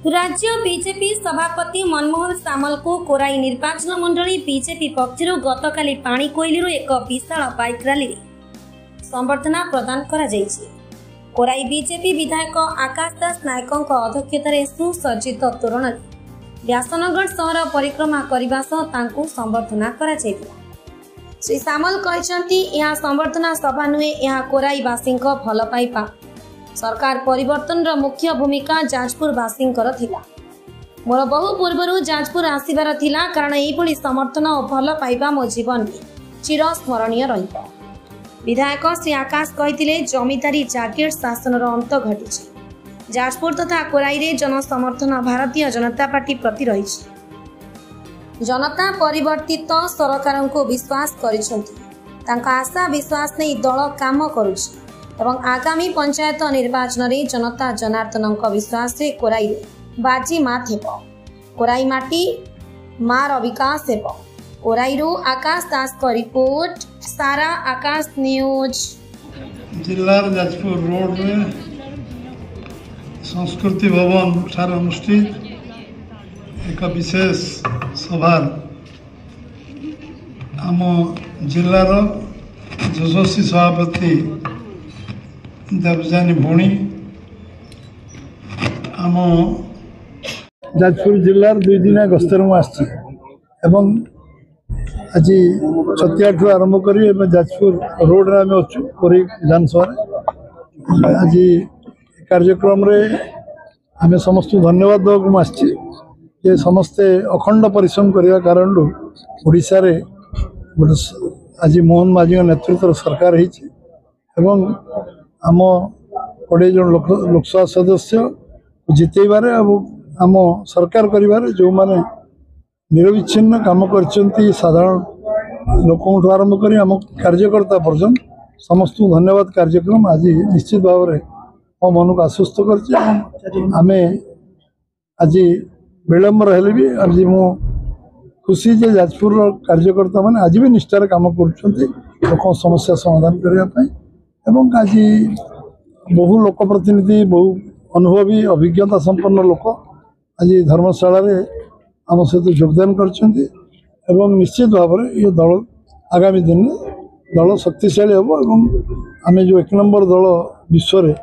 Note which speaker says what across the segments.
Speaker 1: राज्य बीजेपी सभापति मनमोहन सामल को कोराई निर्वाचन मंडली बीजेपी पक्षर गतकाली पाणीकोइलीरू एक विशाल बाइक रैली संबर्धना प्रदान करा जायछि। कोराई बीजेपी विधायक आकाश दास नायकों अध्यक्षतार सुसज्जित तोरण व्यासनगढ़ सहर परिक्रमा करने सह संबर्धना करा जायतिला। श्री सामल कहते यह संबर्धना सभा नुहे, यह कोराईवासी भल पाइबा सरकार परिवर्तन मुख्य भूमिका जाजपुरवासी मोर बहु पूर्व जाजपुर आसबार थिला, कारण यही समर्थन और भल पाइबा मो जीवन में चिरस्मरणीय रहिबो। विधायक श्री आकाश कहते जमीदारी जागीर शासन अंत घटी जाजपुर तथा कोराई जनसमर्थन भारतीय जनता पार्टी प्रति रही। जनता परिवर्तित सरकार को विश्वास कर आशा विश्वास नहीं दल काम करुछि एवं आगामी पंचायत निर्वाचन में जनता जनार्दन विश्वास से कोराई बाजी मात हेबो। कोराई माटी मार विकास हेबो। कोराईरू आकाश दास को रिपोर्ट, सारा आकाश न्यूज।
Speaker 2: जिला जाजपुर रोड में संस्कृति भवन ठार अनुष्ठित एक विशेष सभा आम जिलार यशस्वी सभापति देवजानी भौणी आम जाजपुर जिलार 2 दिन गस्तर एवं आज छतिया ठू आरंभ कर जाजपुर रोड रे आम अच्छु कोराई विधानसभा आज कार्यक्रम रे आम समस्त धन्यवाद देवाक आसी ये समस्ते अखंड परिश्रम करने कारण ओडिशा रे आज मोहन माझी नेतृत्व सरकार एवं आम 20 जन लोकसभा सदस्य जितेबार आम सरकार करिबारे जो माने निरविच्छिन्न काम करछंती साधारण लोक आरंभ कर आम कार्यकर्ता पर्यटन समस्त धन्यवाद कार्यक्रम आज निश्चित भाव में मो मन को आश्वस्त कर आज विलम्ब रहे भी आज मु खुशी जे जाजपुर कार्यकर्ता मैंने आज भी निष्ठार काम कर समस्या समाधान करने एवं आज बहु लोक प्रतिनिधि बहु अनुभवी अभिज्ञता संपन्न लोक आज धर्मशाला आम सहित योगदान कर निश्चित भाव में ये दल आगामी दिन में दल शक्तिशाली हम एवं आम जो 1 नंबर दल विश्व में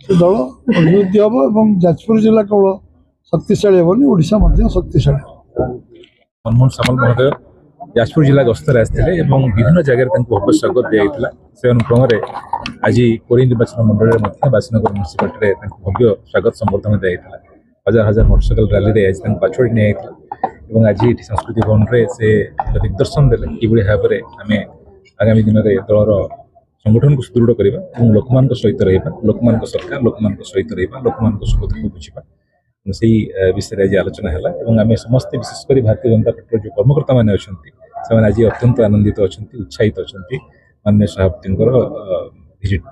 Speaker 2: से दल अभिवृद्धि हम एवं जाजपुर जिला केवल शक्तिशाली हेनी ओडिशा मध्य शक्तिशाली।
Speaker 3: मनमोहन सामल महोदय जाजपुर जिला गस्तर आसते विभिन्न जगह भव्य स्वागत दिया से अनुक्रम आज कोराई निर्वाचन मंडल व्यासनगर म्यूनिसिपालिटी भव्य स्वागत संबर्धना दिया। हजार हजार मोटरसाइकेल रैली आज पाछड़ी नि आज संस्कृति भवन में से दिग्दर्शन देते कि भाव में आम आगामी दिन में दलर संगठन को सुदृढ़ करवा लोक सहित रहा लोक सरकार लोक सहित रहा लोक सुख दुख बुझा से विषय आज आलोचना है। आम समस्ते विशेषकर भारतीय जनता पार्टी जो कर्मकर्ता मैंने अच्छा आज अत्यंत आनंदित अच्छा उत्साहित अच्छा माननीय सभापति विजिट।